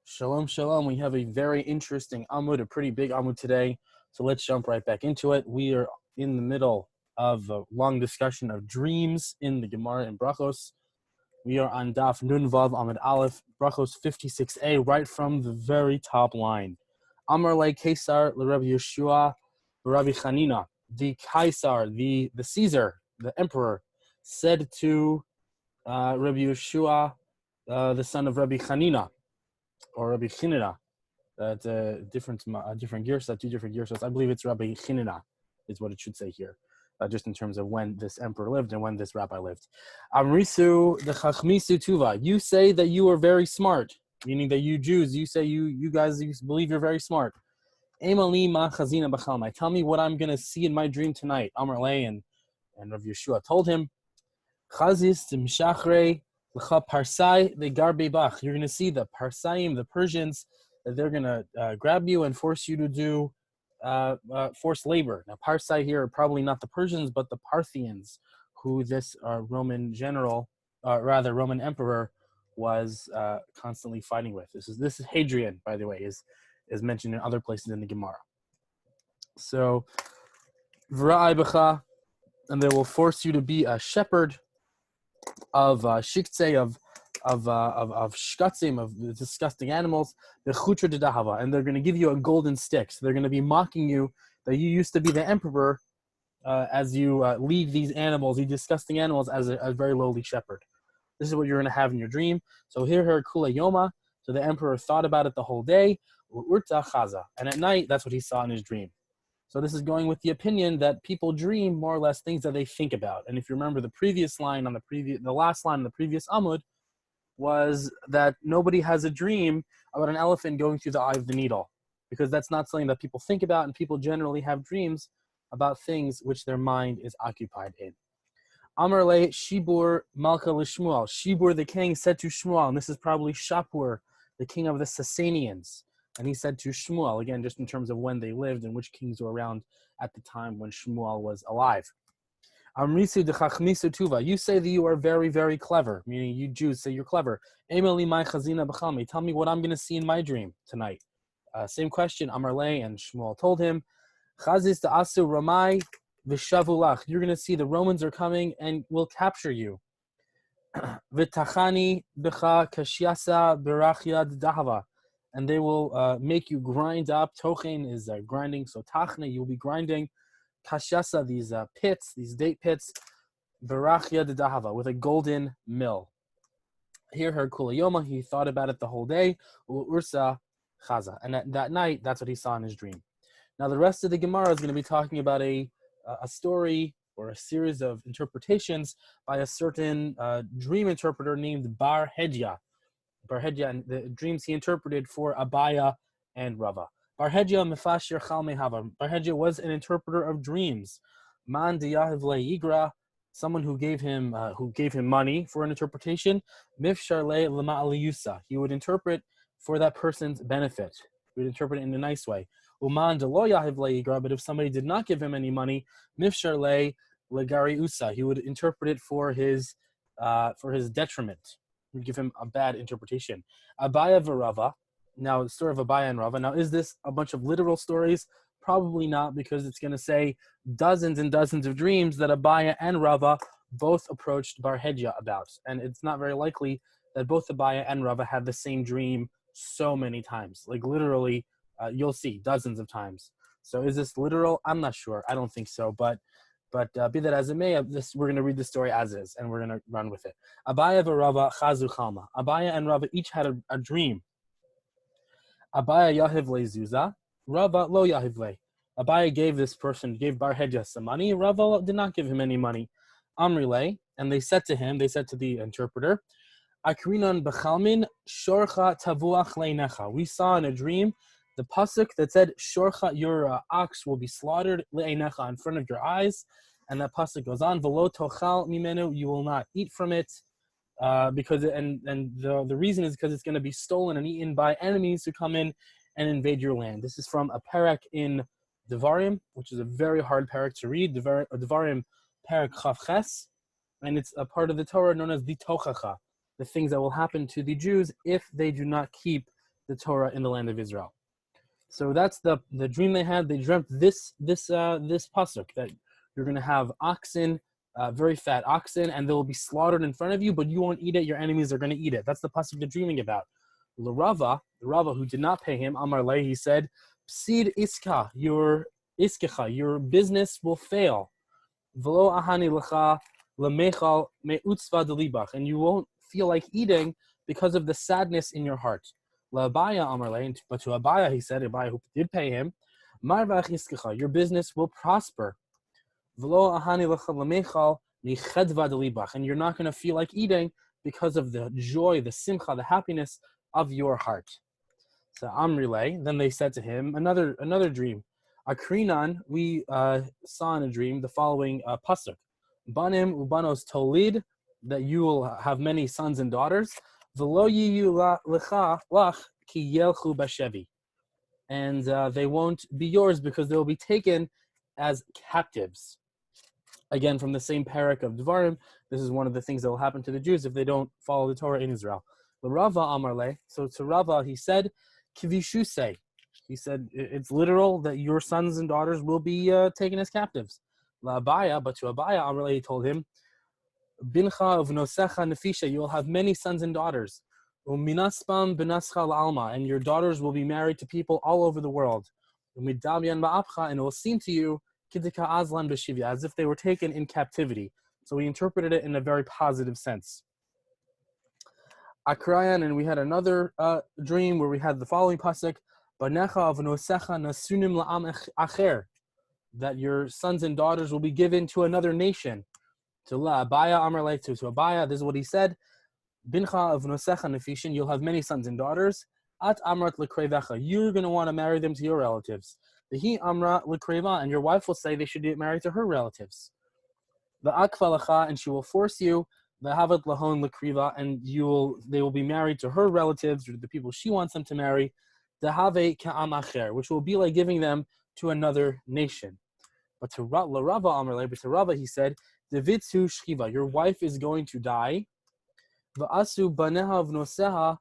Shalom, shalom. We have a very interesting Amud, a pretty big Amud today. So let's jump right back into it. We are in the middle of a long discussion of dreams in the Gemara in Berakhos. We are on Daf Nun Vav Amud Aleph, Berakhos 56a, right from the very top line. Amar le Kaisar le Rabbi Yeshua, Rabbi Chanina. The Kaisar, the Caesar, the emperor, said to Rabbi Yeshua, the son of Rabbi Chanina, or Rabbi Chinina, that's different gears, two different gears. I believe it's Rabbi Chinina is what it should say here, just in terms of when this emperor lived and when this rabbi lived. Amrisu the Chachmisu Tuva. You say that you are very smart, meaning that you Jews, you say you guys you believe you're very smart. Emali ma chazina b'chalmai. Tell me what I'm gonna see in my dream tonight. Amar Le and Rabbi Yeshua told him, Chazis t'mshachrei l'cha parsai ve'gar bach. You're gonna see the Parsaim, the Persians, that they're gonna grab you and force you to do forced labor. Now, Parsai here are probably not the Persians, but the Parthians, who this Roman general, Roman emperor, was constantly fighting with. This is Hadrian, by the way, is mentioned in other places in the Gemara. So, v'ra'ai b'cha, and they will force you to be a shepherd of shiktse, of shkatzim, of disgusting animals, the chutra de dahava, and they're going to give you a golden stick. So they're going to be mocking you that you used to be the emperor as you lead these animals, these disgusting animals, as a very lowly shepherd. This is what you're going to have in your dream. So here kula yoma. So the emperor thought about it the whole day. Urta chaza, and at night that's what he saw in his dream. So this is going with the opinion that people dream more or less things that they think about. And if you remember the last line on the previous Amud was that nobody has a dream about an elephant going through the eye of the needle, because that's not something that people think about, and people generally have dreams about things which their mind is occupied in. Amar le Shibur Malka l'Shmuel. Shibur the king said to Shmuel, and this is probably Shapur, the king of the Sassanians. And he said to Shmuel, again, just in terms of when they lived and which kings were around at the time when Shmuel was alive. Amrisu de Chachmisu Tuva. You say that you are very, very clever, meaning you Jews say you're clever. Emeli my chazina b'chalmi. Tell me what I'm going to see in my dream tonight. Same question, Amar le, and Shmuel told him, Chazis de asu ramai v'shavulach. You're going to see the Romans are coming and will capture you. V'tachani b'cha kashiasa berachia dahava. And they will make you grind up. Tochen is grinding, so tachne, you'll be grinding. Kashasa, these pits, these date pits. Berachia de dahava, with a golden mill. Here, her kulayoma, he thought about it the whole day. Ursa chaza. And that night, that's what he saw in his dream. Now, the rest of the Gemara is going to be talking about a story or a series of interpretations by a certain dream interpreter named Bar Hedya. Barhedya, and the dreams he interpreted for Abaya and Rava. Barhedya mefashir chalmei hava. Barhedya was an interpreter of dreams. Man diyahiv le'igra, someone who gave him money for an interpretation. Mifshar le lama aliyusa. He would interpret for that person's benefit. He would interpret it in a nice way. Uman de lo yahiv le'igra. But if somebody did not give him any money, mifshar le legari usa. He would interpret it for his detriment. Give him a bad interpretation. Abaya v'Rava. Now, the story of Abaya and Rava. Now, is this a bunch of literal stories? Probably not, because it's going to say dozens and dozens of dreams that Abaya and Rava both approached Barhedya about. And it's not very likely that both Abaya and Rava had the same dream so many times. Like, literally, you'll see dozens of times. So is this literal? I'm not sure. I don't think so, but be that as it may, we're going to read the story as is, and we're going to run with it. Abaya v'Rava chazu chalma. Abaya and Rava each had a dream. Abaya yahiv le zuza, Rava lo yahiv le. Abaya gave Barhedya some money. Rava did not give him any money. Amri le, and they said to the interpreter, Akrinan b'chalmin shorcha tavuach leinecha. We saw in a dream the pasuk that said, "Shorcha, your ox will be slaughtered le'einecha, in front of your eyes," and that pasuk goes on, "V'lo tochal mimenu," you will not eat from it, because the reason is because it's going to be stolen and eaten by enemies who come in and invade your land. This is from a parak in Devarim, which is a very hard parak to read. Devarim parak Chav Ches, and it's a part of the Torah known as the Tochacha, the things that will happen to the Jews if they do not keep the Torah in the land of Israel. So that's the dream they had. They dreamt this pasuk that you're going to have oxen, very fat oxen, and they will be slaughtered in front of you, but you won't eat it. Your enemies are going to eat it. That's the pasuk they're dreaming about. The Rava who did not pay him, Amar Lei, he said, Psid iska, your business will fail. V'lo ahani lecha lemechal meutzva delibach, and you won't feel like eating because of the sadness in your heart. LaAbaya Amar Lei, but to Abaya he said, Abaya who did pay him, Marvach iskecha, your business will prosper. V'lo ahani lecha lemechal michedva delibach, and you're not going to feel like eating because of the joy, the simcha, the happiness of your heart. So Amrilay, then they said to him, another dream. Akrinan, we saw in a dream the following pasuk. Banim ubanos tolid, that you will have many sons and daughters. V'lo yiyu lecha lach ki yelchu bashevi. And they won't be yours because they will be taken as captives. Again, from the same parak of Devarim, this is one of the things that will happen to the Jews if they don't follow the Torah in Israel. Rava Amarle, so to Rava he said, Kivishuse. He said it's literal that your sons and daughters will be taken as captives. La Abaya, but to Abaya Amarle he told him, Bincha of Nosecha Nefisha, you will have many sons and daughters. Uminaspam benascha alma, and your daughters will be married to people all over the world. Umidamyan ba'apcha, and it will seem to you Kidika Azlan Beshivya, as if they were taken in captivity. So we interpreted it in a very positive sense. Akrayan, and we had another dream where we had the following pasuk: Banecha of Nosecha Nasunim la'am acher, that your sons and daughters will be given to another nation. To La Abaya Amar to Abaya, this is what he said: Bincha of Nosecha Nefishin, you'll have many sons and daughters. At Amrat lekrevecha, you're going to want to marry them to your relatives. The he Amra lekreva, and your wife will say they should get married to her relatives. The akvalacha, and she will force you. The havat lahon lekriva, and they will be married to her relatives or to the people she wants them to marry. The have ka'am acher, which will be like giving them to another nation. But to Rava Amrle, but to Rava he said, Devitzu shchiva, your wife is going to die. Va'asu baneha v'noseha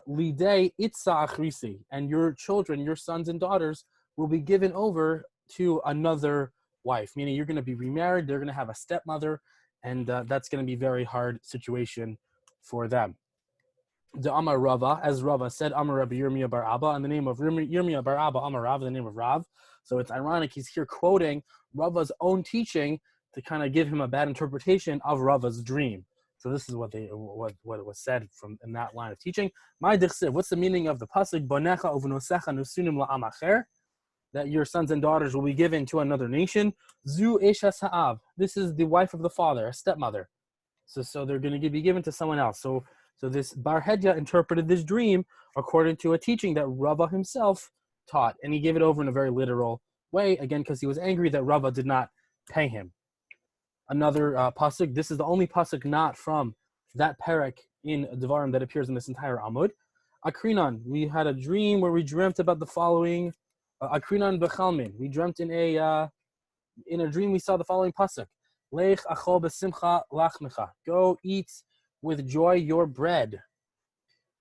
lidei itza achrisi, and your children, your sons and daughters, will be given over to another wife, meaning you're going to be remarried, they're going to have a stepmother, and that's going to be a very hard situation for them. The Amar Rava, as Rava said, Amar Rabbi Yirmiyah bar Abba, in the name of Yirmiyah bar Abba, Amar Rav, in the name of Rav. So it's ironic, he's here quoting Rava's own teaching to kind of give him a bad interpretation of Rava's dream. So this is what was said from in that line of teaching. My dichsiv, what's the meaning of the pasuk? Banecha uvnosecha nusunim la'am acher, that your sons and daughters will be given to another nation. Zu eshas ha'av, this is the wife of the father, a stepmother. So they're going to be given to someone else. So this Bar Hedya interpreted this dream according to a teaching that Rava himself taught, and he gave it over in a very literal way, again, because he was angry that Rava did not pay him. Another pasuk, this is the only pasuk not from that parak in Devarim that appears in this entire Amud. Akrinan, we had a dream where we dreamt about the following. Akrinan bechalmin, we dreamt in a dream we saw the following pasuk. Lech achol besimcha lachmecha, go eat with joy your bread.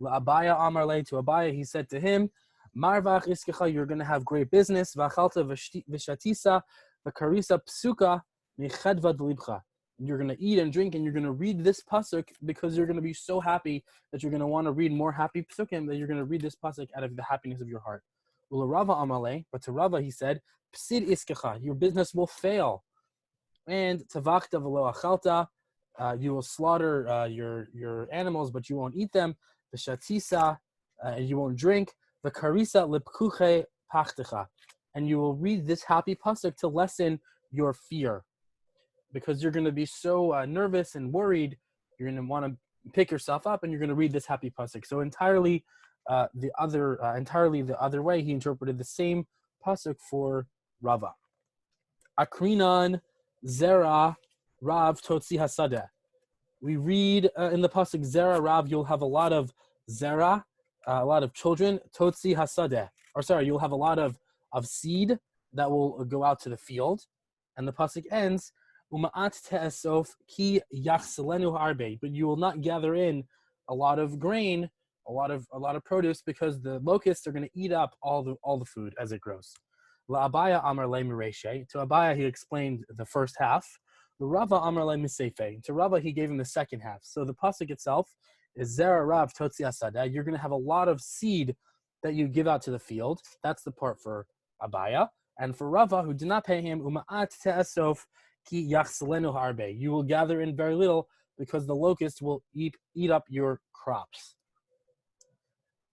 La Abaya Amar Le, to Abaya he said to him, Marvach iskecha, you're going to have great business. V'achalta v'shatisa v'karisa psuka michedva d'libcha. You're going to eat and drink, and you're going to read this pasuk because you're going to be so happy that you're going to want to read more happy psukim, that you're going to read this pasuk out of the happiness of your heart. Ula Rava Amar Le, but to Rava he said, Psid iskecha, your business will fail. And tavachta v'lo achalta, you will slaughter your animals, but you won't eat them. The shatisa, you won't drink. The karisa lipkuche pachtecha, and you will read this happy pasuk to lessen your fear, because you're going to be so nervous and worried. You're going to want to pick yourself up, and you're going to read this happy pasuk. So entirely the other way, he interpreted the same pasuk for Rava. Akrinan zera Rav Totzi Hasadeh. We read in the pasuk Zera Rav, you'll have a lot of Zera, a lot of children. Totzi Hasadeh, or sorry, you'll have a lot of seed that will go out to the field. And the pasuk ends, Uma'at te'esof ki yachselenu harbe, but you will not gather in a lot of grain a lot of produce, because the locusts are going to eat up all the food as it grows. La Abaya Amar Le Mireshe. To Abaya he explained the first half. The Rava Amar Le Misefe. To Rava he gave him the second half. So the pasuk itself is Zera Rav Totzi Asada. You're going to have a lot of seed that you give out to the field. That's the part for Abaya. And for Rava, who did not pay him, Uma'at Te'asof Ki Yachselenu Harbe. You will gather in very little because the locust will eat up your crops.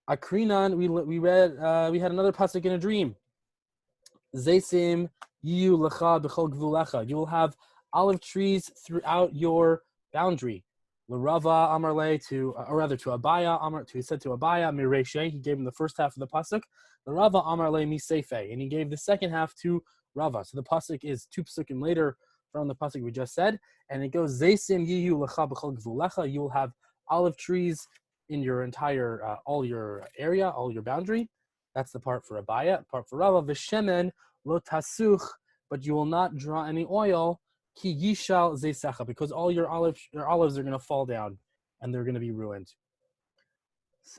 Akrinan, we had another pasuk in a dream. Zaysim Yu Lecha B'chol Gvulecha. You will have olive trees throughout your boundary. L'Rava Amarle to Abaya he said to Abaya Mireshe. He gave him the first half of the pasuk. L'Rava Amarle Misefe, and he gave the second half to Rava. So the pasuk is 2 pasukim later from the pasuk we just said, and it goes Zaysim Yu Lecha B'chol Gvulecha. You will have olive trees in your entire all your area, all your boundary. That's the part for Abaya. Part for Rava, V'shemen lo tasuch, but you will not draw any oil, ki yishal zeisecha, because all your olives are going to fall down and they're going to be ruined.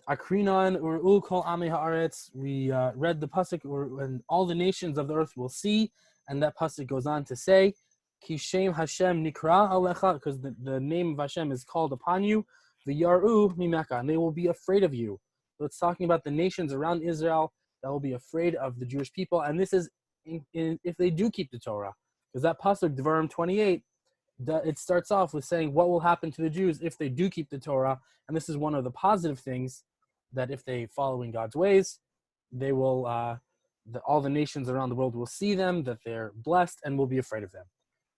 Akrinan ur kol ame haaretz. We read the pasuk, and all the nations of the earth will see, and that pasuk goes on to say, ki shem Hashem nikra alecha, because the name of Hashem is called upon you. V'yaru mimeka, and they will be afraid of you. So it's talking about the nations around Israel that will be afraid of the Jewish people, and this is if they do keep the Torah, because that pasuk Devarim 28, it starts off with saying what will happen to the Jews if they do keep the Torah, and this is one of the positive things, that if they follow in God's ways, they will all the nations around the world will see them, that they're blessed, and will be afraid of them.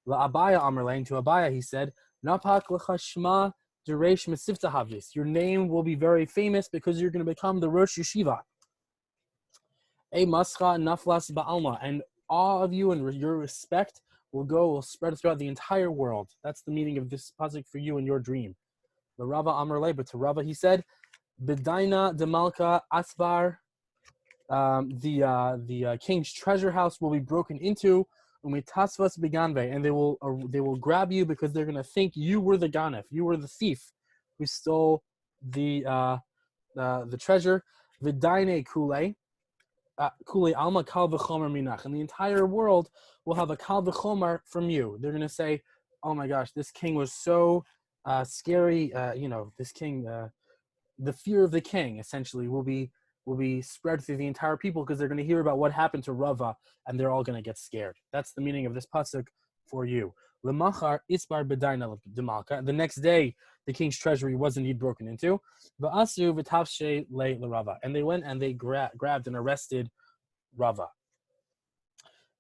La Abaya Amarlein, to Abaya he said, Napak l'chashma Deresh Mesivta Havlis. Your name will be very famous because you're going to become the Rosh Yeshiva. A Mascha Naflas Ba'alma, and all of you and your respect will spread throughout the entire world. That's the meaning of this pasuk for you in your dream. The Rava Amarle, but to Rava he said, Bedaina Demalka Asvar, the king's treasure house will be broken into. Umitasvas beganve, and they will grab you because they're gonna think you were the ganef, you were the thief who stole the treasure. V'daine kule alma kal v'chomer minach, and the entire world will have a kal v'chomer from you. They're gonna say, "Oh my gosh, this king was so scary." This king, the fear of the king essentially will be spread through the entire people because they're going to hear about what happened to Rava, and they're all going to get scared. That's the meaning of this pasuk for you. Lemachar isbar b'daina demalka. The next day, the king's treasury was indeed broken into. Va'asu v'tavshe le Rava, and they went and they grabbed and arrested Rava.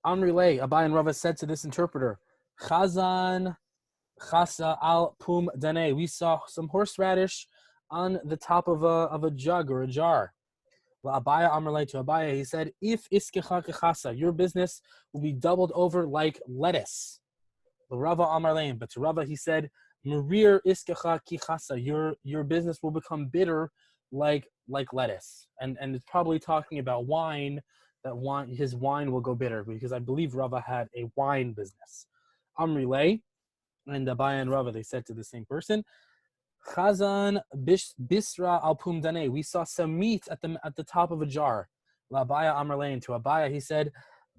Amri le, Abai and Rava said to this interpreter, Chazan chasa al pum dane. We saw some horseradish on the top of a jug or a jar. Abaya Amarle, to Abaya, he said, if iskecha kechasa, your business will be doubled over like lettuce. Rava Amarle, but to Rava he said, Marir iskecha kichasa, your business will become bitter like lettuce. And it's probably talking about wine, his wine will go bitter, because I believe Rava had a wine business. Amrile, and Abaya and Rava, they said to the same person, Chazan bisra al pum dane. We saw some meat at the top of a jar. La Abaya Amarlein, to Abaya he said,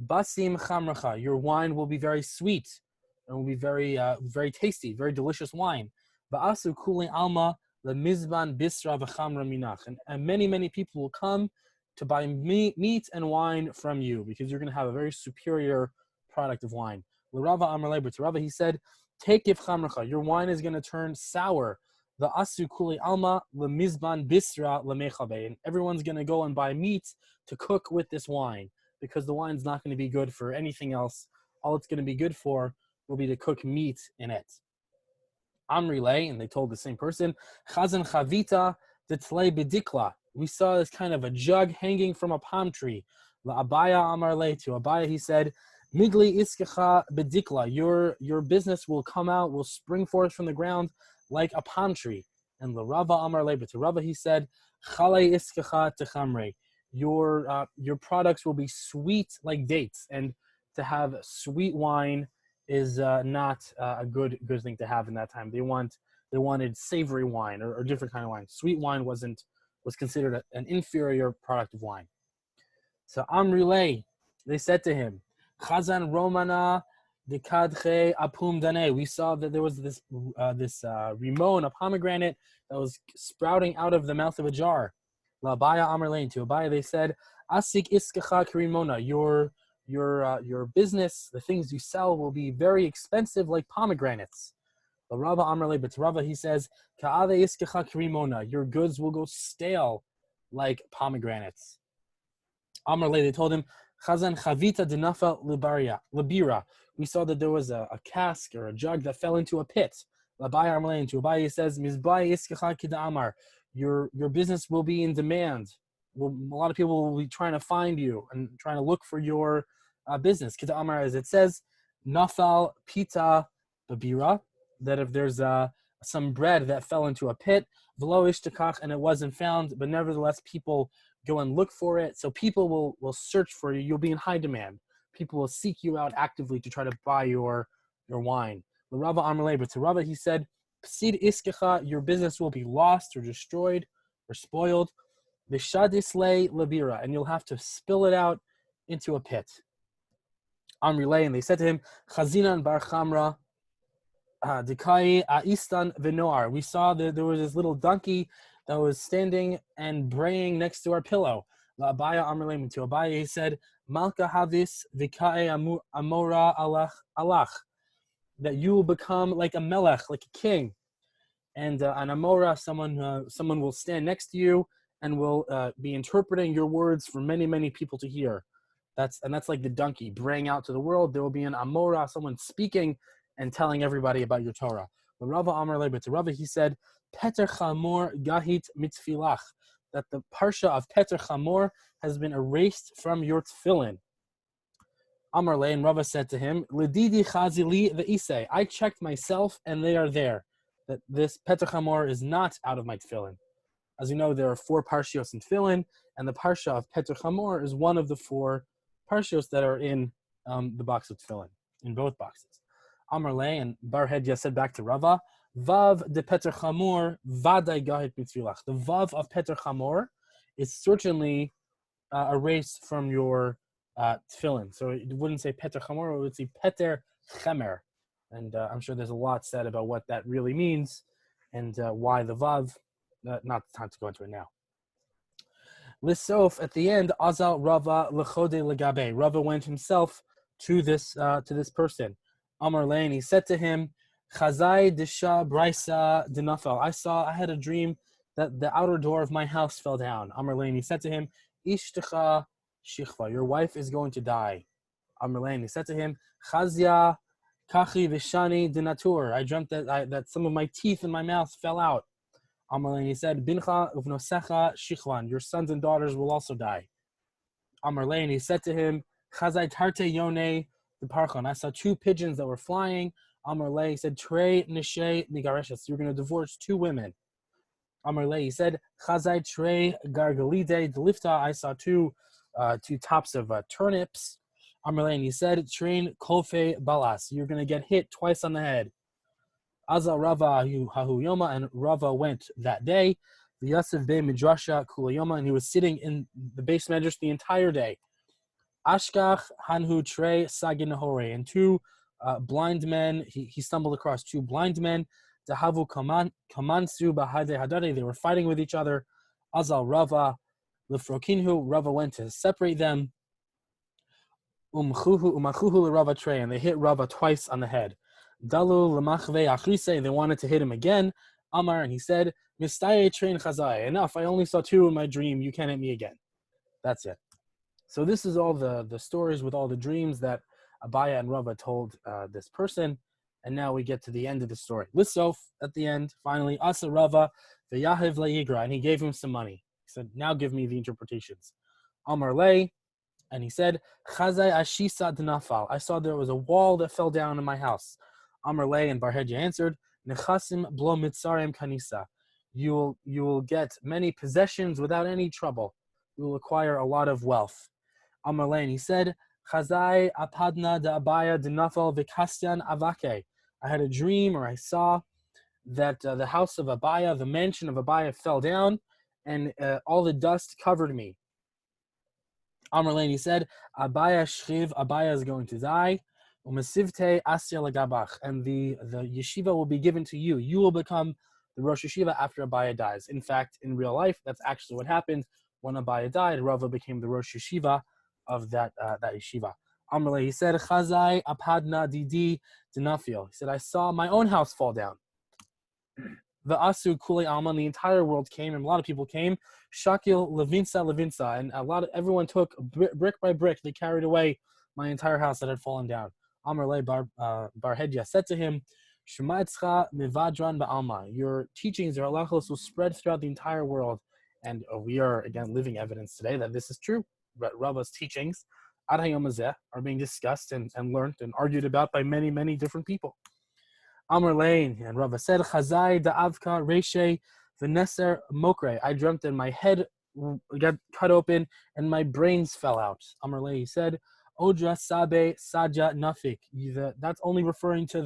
Basim chamracha. Your wine will be very sweet and will be very very tasty, very delicious wine. Ba'asu kuli alma le mizban bisra v'chamra minach. And many people will come to buy meat and wine from you because you're going to have a very superior product of wine. La Rava Amarlein, but to Rava he said, take if chamracha. Your wine is going to turn sour. The asu kuli alma le mizban bisra le mechabe, and everyone's going to go and buy meat to cook with this wine because the wine's not going to be good for anything else. All it's going to be good for will be to cook meat in it. Amrile, and they told the same person, Chazan chavita detlei bedikla. We saw this kind of a jug hanging from a palm tree. La Abaya Amarle, to Abaya he said, Migli iskecha bedikla. Your business will come out, will spring forth from the ground like a palm tree. And the Rava Amarle, but to Rava he said, Chale iskecha techamre. Your products will be sweet like dates, and to have sweet wine is not a good thing to have in that time. They wanted savory wine or different kind of wine. Sweet wine wasn't was considered an inferior product of wine. So Amrile, they said to him, Chazan Romana dekadche apum dane. We saw that there was this rimon, a pomegranate, that was sprouting out of the mouth of a jar. La Abaya Amrlein, to Abaya they said, Asik iskacha krimona. Your business, the things you sell, will be very expensive, like pomegranates. The Rava Amrle, but to Rava he says, Ka'ade iskacha krimona. Your goods will go stale like pomegranates. Amrle, they told him, Chazan chavita denafa libira. We saw that there was a cask or a jug that fell into a pit. Labai Amrle, and to Abai he says, Mizbai iskacha kida amar. Your business will be in demand. A lot of people will be trying to find you and trying to look for your business. Kita amar, as it says, nafal pita babira, that if there's some bread that fell into a pit, v'lo ishtakach, and it wasn't found, but nevertheless people go and look for it. So people will search for you. You'll be in high demand. People will seek you out actively to try to buy your wine. The Rava Amrle, but to Rava he said, Psid iskecha, your business will be lost or destroyed or spoiled. V'shadisle labira, and you'll have to spill it out into a pit. Amrle, and they said to him, Chazinan bar chamra, Dekai Aistan Vinoar. We saw that there was this little donkey that was standing and braying next to our pillow. La Abaya Amrle, to Abaya he said, Malka Havis Vikae Amora Alach, that you will become like a melech, like a king. And an Amora, someone will stand next to you and will be interpreting your words for many, many people to hear. That's like the donkey braying out to the world. There will be an Amora, someone speaking and telling everybody about your Torah. The Rava Amar, but to Rava he said, Peter Chamor Gahit Mitzfilach, that the parsha of Peter Chamor has been erased from your tefillin. Amar and Rava said to him, Lididi Chazili ve'isei. I checked myself and they are there. That this Peter Chamor is not out of my tefillin. As you know, there are 4 parshios in tefillin, and the parsha of Peter Chamor is one of the 4 parshios that are in the box of tefillin, in both boxes. Amar and Bar Hedya said back to Rava, Vav de Peter Chamor vaday gahit mitzvilach. The Vav of Peter Chamor is certainly erased from your tefillin. So it wouldn't say Peter Chamor, it would say Peter Chemer. And I'm sure there's a lot said about what that really means and why the Vav. Not the time to go into it now. Lissof, at the end, Azal Rava lechode legabe. Rava went himself to this person. Amar Lein, he said to him, Chazai disha brisa dinafel. I had a dream that the outer door of my house fell down. Amar Lein, he said to him, Ishtecha shichva. Your wife is going to die. Amar Lein, he said to him, Chazia kachi vishani dinatur. I dreamt that some of my teeth in my mouth fell out. Amar, he said, Bincha uvnosecha shichvan, your sons and daughters will also die. Amar, and he said to him, Chazai tarte yone the parchon. I saw 2 pigeons that were flying. Amar, he said, Trey nishe migareshes. You're going to divorce 2 women. Amar, he said, Chazai trey gargalide delifta. I saw 2 tops of turnips. Amar, and he said, Train kofe balas. You're going to get hit twice on the head. Azal Rava Hahu Yoma, and Rava went that day. The Yosef Be Midrasha Kula Yoma, and he was sitting in the base medrash the entire day. Ashkach Hanhu Trey Sagin Nahore, and 2 blind men. He stumbled across 2 blind men. Dahavu Kamansu Bahade Hadade. They were fighting with each other. Azal Rava Lefrokinhu. Rava went to separate them. Umachuhu Rava Trey, and they hit Rava twice on the head. Dalu lemachve achrise, they wanted to hit him again. Amar, and he said, Mistaye train chazai. Enough, I only saw 2 in my dream. You can't hit me again. That's it. So this is all the stories with all the dreams that Abaya and Rava told this person. And now we get to the end of the story. Lissof, at the end, finally, Asa Rava, v'yahiv le'igra, and he gave him some money. He said, now give me the interpretations. Amar lei, and he said, Chazai ashisa d'nafal. I saw there was a wall that fell down in my house. Amar Lei and Bar Hedya answered, Nechasim blo mitzarim kanisa. You will get many possessions without any trouble. You will acquire a lot of wealth. Amar Lei, and he said, Chazai apadna da abaya dinafal v'kastian avake. I had a dream, or I saw that the house of Abaya, the mansion of Abaya, fell down, and all the dust covered me. Amar Lane, he said, Abaya Shchiv, Abaya is going to die. Umasivte Asya Lagabach, and the yeshiva will be given to you. You will become the Rosh Yeshiva after Abaya dies. In fact, in real life, that's actually what happened. When Abaya died, Rava became the Rosh Yeshiva of that yeshiva. Amar Lane, he said, Chazai Apadna Didi Dinafil. He said, I saw my own house fall down. The Asu Kule Alman, the entire world came, and a lot of people came. Shakil Levinsa, and everyone took brick by brick. They carried away my entire house that had fallen down. Amar Le Barhedya said to him, Shemaitzcha Mivadran Ba'alma. Your teachings, your halachos, will spread throughout the entire world, and we are again living evidence today that this is true. But Rava's teachings, Ad Hayom Hazeh, are being discussed and learned and argued about by many, many different people. Amar Lane, and Rava said, Chazai da'avka reshe v'neser mokre. I dreamt that my head got cut open and my brains fell out. Amar Lane, he said, Odra sabe saja nafik. That's only referring to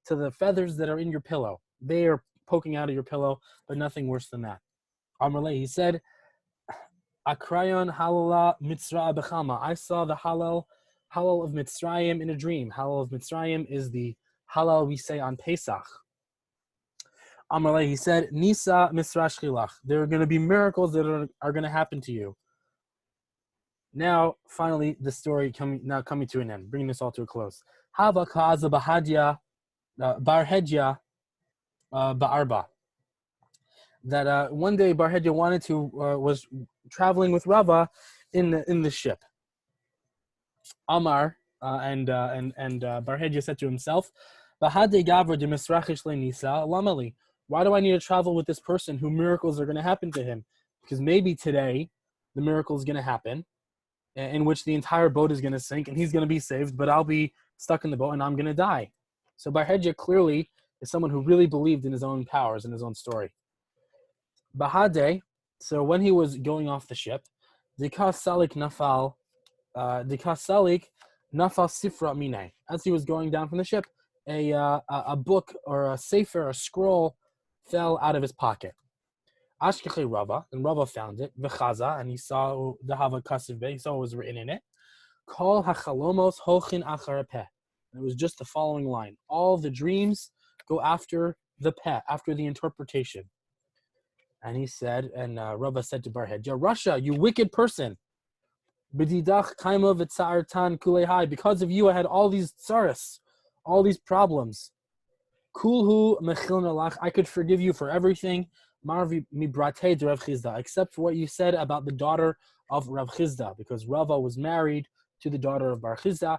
the feathers that are in your pillow. They are poking out of your pillow, but nothing worse than that. Amar Lane, he said, Akrayon halala mitzra bechama. I saw the halal of Mitzrayim in a dream. Halal of Mitzrayim is the halal we say on Pesach. Amalei, he said, Nisa misrash chilach. There are going to be miracles that are going to happen to you. Now, finally, the story coming to an end, bringing this all to a close. Hava ka'aza bahadya barhedya ba'arba. That one day Barhedya was traveling with Rava in the ship. Amar and Barhedya said to himself, why do I need to travel with this person who miracles are going to happen to him? Because maybe today the miracle is going to happen in which the entire boat is going to sink and he's going to be saved, but I'll be stuck in the boat and I'm going to die. So Barhedya clearly is someone who really believed in his own powers and his own story. Bahade, so when he was going off the ship, Dikas Salik nafal sifra mine. As he was going down from the ship, a book or a sefer, a scroll, fell out of his pocket. Ashkeche Rava, and Rava found it. V'chaza, and he saw the hava kasiv be. He saw what was written in it. Kol hachalomos hochin achar peh. It was just the following line: all the dreams go after the peh, after the interpretation. And he said, and Rava said to Barhedya, Russia, you wicked person. Because of you, I had all these tsaras, all these problems. Kulhu mechilna, I could forgive you for everything, except for what you said about the daughter of Rav Chizda, because Rava was married to the daughter of Rav Chizda,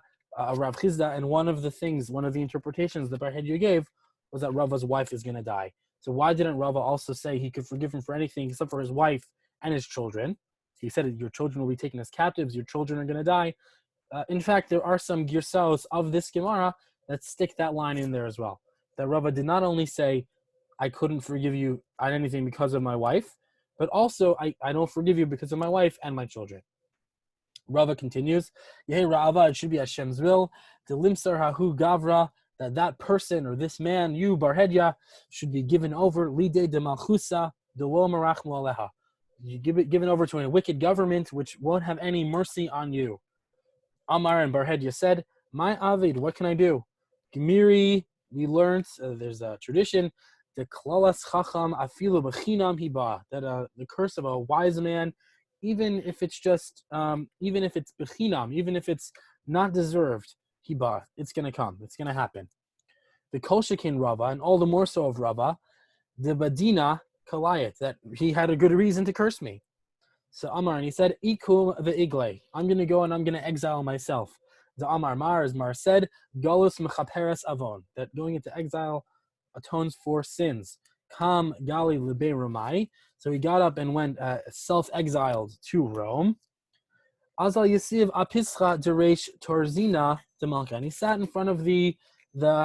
and one of the interpretations that Barhedya gave was that Rava's wife is going to die. So why didn't Rava also say he could forgive him for anything except for his wife and his children? He said, your children will be taken as captives, your children are going to die. In fact, there are some girsaos of this Gemara that stick that line in there as well. That Rava did not only say, I couldn't forgive you on anything because of my wife, but also, I don't forgive you because of my wife and my children. Rava continues, Yehi Ra'ava, it should be Hashem's will, the limsar hahu gavra, that person or this man, you, Barhedya, should be given over, Lide de Malchusa, de lo merachmu aleha. You given over to a wicked government which won't have any mercy on you. Amar and Barhedya said, my Avid, what can I do? Gemiri, we learned, there's a tradition, the klalas chacham afilu b'chinam hiba, that the curse of a wise man, even if it's b'chinam, even if it's not deserved, hiba, it's going to come, it's going to happen. The kol shekin Rava, and all the more so of Rava, the badina kalayat, that he had a good reason to curse me. So Amar, and he said, Ikum ve'igle, I'm going to go and I'm going to exile myself. The Amar Mar, as Mar said, Galus mechaperes avon, that going into exile atones for sins. Kam gali lebe Romai, so he got up and went self-exiled to Rome. Azal Yasiv apischa deresh torzina demalka, and he sat in front of the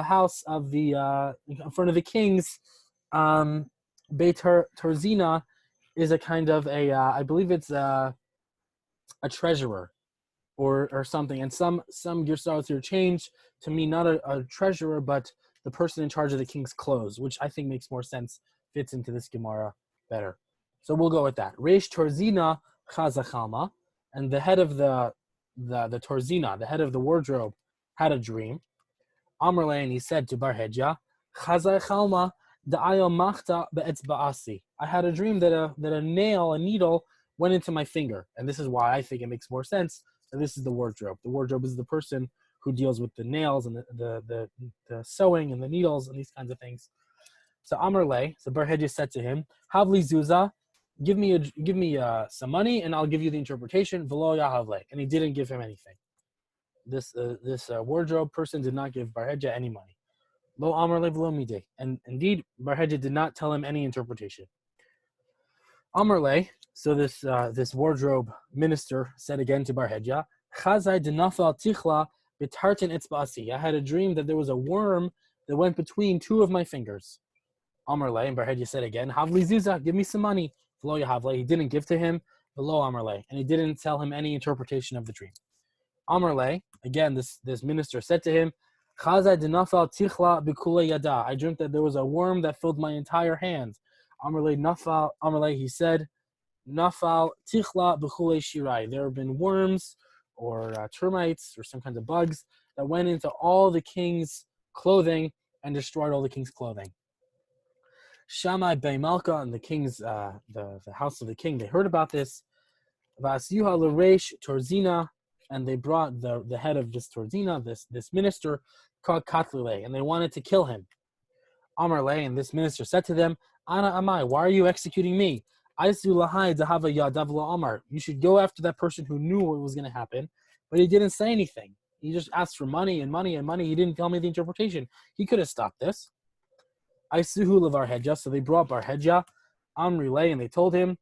house of in front of the kings. Beit Torzina is a kind of I believe it's a treasurer or something, and some girsahs here change to mean not a treasurer, but the person in charge of the king's clothes, which I think makes more sense, fits into this Gemara better. So we'll go with that. Reish Torzina Chazachalma, and the head of the Torzina, the head of the wardrobe, had a dream. Amrle, and he said to Barhedja, Chazachalma da'ayo machta be'etzba'asi. I had a dream that a nail, a needle, went into my finger, and this is why I think it makes more sense that this is the wardrobe. The wardrobe is the person who deals with the nails and the sewing and the needles and these kinds of things. So Amrle, so Barhedja said to him, Havli Zuza, give me some money and I'll give you the interpretation. V'lo yahavle, and he didn't give him anything. This wardrobe person did not give Barhedja any money. Lo Amrle v'lo mideh, and indeed Barhedja did not tell him any interpretation. Amrle, so this wardrobe minister said again to Barhedja, Chazai denafal tichla b'tartin etzba'asi. I had a dream that there was a worm that went between two of my fingers. Amrle, and Barhedja said again, Havli Zuza, give me some money. V'lo yahavle, he didn't give to him. V'lo Amrle, and he didn't tell him any interpretation of the dream. Amrle, again, this minister said to him, Chazai denafal tichla b'kulei yada. I dreamt that there was a worm that filled my entire hand. Amrle, he said, Nafal tichla b'chulei shirai. There have been worms or termites or some kinds of bugs that went into all the king's clothing and destroyed all the king's clothing. Shammai Bey Malka and the king's the house of the king, they heard about this. V'asyuha l'reish Torzina, and they brought the head of this Torzina, this minister, called Katlule, and they wanted to kill him. Amrle, and this minister said to them, Ana amai, why are you executing me? You should go after that person who knew what was going to happen, but he didn't say anything. He just asked for money and money and money. He didn't tell me the interpretation. He could have stopped this. So they brought Barhedja, Amrle, and they told him,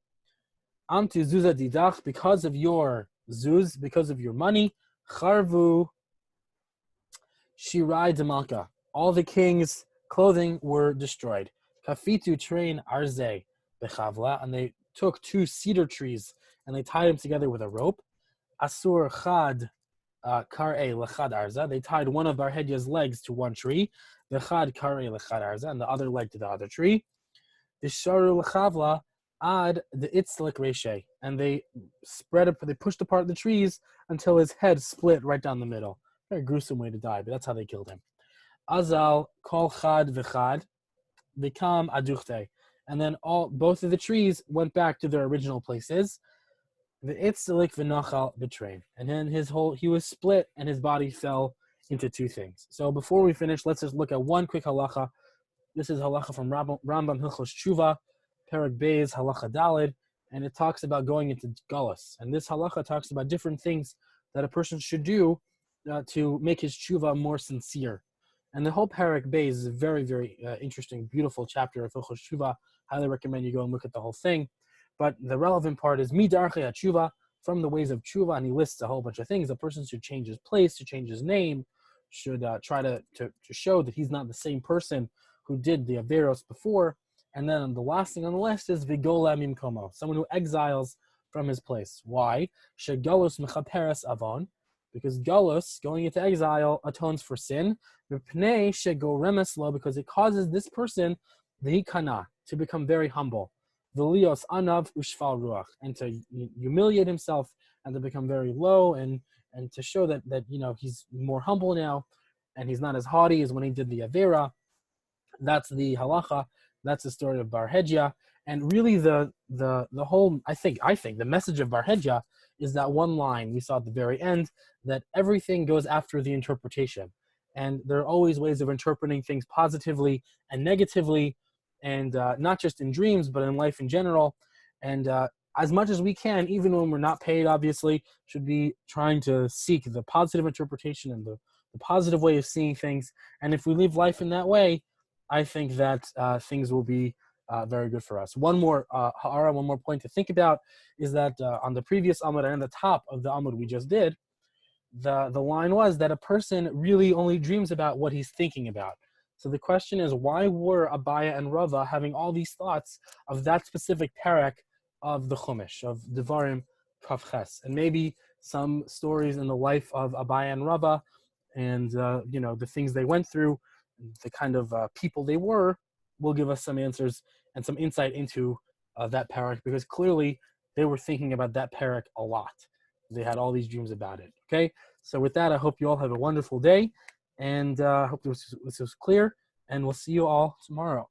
Amtu Zuza Didach, because of your zuz, because of your money, Charvu Shirai Demalka. All the king's clothing were destroyed. Kafitu train Arze Bechavla, and they took two cedar trees and they tied them together with a rope. Asur Chad Kar'e Lechad Arza. They tied one of Barhedja's legs to one tree, the Chad Kar'e Lechad Arza, and the other leg to the other tree. The Sharu Lechavla Ad the Itzlik Reshe, and they pushed apart the trees until his head split right down the middle. Very gruesome way to die, but that's how they killed him. Azal Kol Chad V'Chad become Aduchte, and then both of the trees went back to their original places. The Itzlik V'Nachal B'Train, and then he was split and his body fell into two things. So before we finish, let's just look at one quick halacha. This is halacha from Rambam Hilchos Tshuva, Perek Beis halacha Daled, and it talks about going into galus. And this halacha talks about different things that a person should do to make his tshuva more sincere. And the whole Perek Beis is a very, very interesting, beautiful chapter of Hilchos Tshuva. Highly recommend you go and look at the whole thing. But the relevant part is midarchei tshuva, from the ways of tshuva, and he lists a whole bunch of things. A person should change his place, should change his name, should try to show that he's not the same person who did the averos before. And then the last thing on the list is vigola mimkomo, someone who exiles from his place. Why? Shegalus mechaperes avon, because galus, going into exile, atones for sin. Mipnei shegoremes lo, because it causes this person the hikana, to become very humble. V'lios anav ushfal ruach, and to humiliate himself and to become very low and to show that he's more humble now and he's not as haughty as when he did the avera. That's the halacha. That's the story of Barhedja. And really the whole, I think the message of Barhedja is that one line we saw at the very end, that everything goes after the interpretation. And there are always ways of interpreting things positively and negatively, and not just in dreams, but in life in general. And as much as we can, even when we're not paid, obviously, should be trying to seek the positive interpretation and the positive way of seeing things. And if we live life in that way, I think that things will be very good for us. One more point to think about is that on the previous Amud and on the top of the Amud we just did, the line was that a person really only dreams about what he's thinking about. So the question is, why were Abaya and Rava having all these thoughts of that specific parak of the Chumash, of Devarim Kaf Ches? And maybe some stories in the life of Abaya and Rava and the things they went through, the kind of people they were, will give us some answers and some insight into that parak, because clearly they were thinking about that parak a lot. They had all these dreams about it. Okay, so with that, I hope you all have a wonderful day, and I hope this was clear. And we'll see you all tomorrow.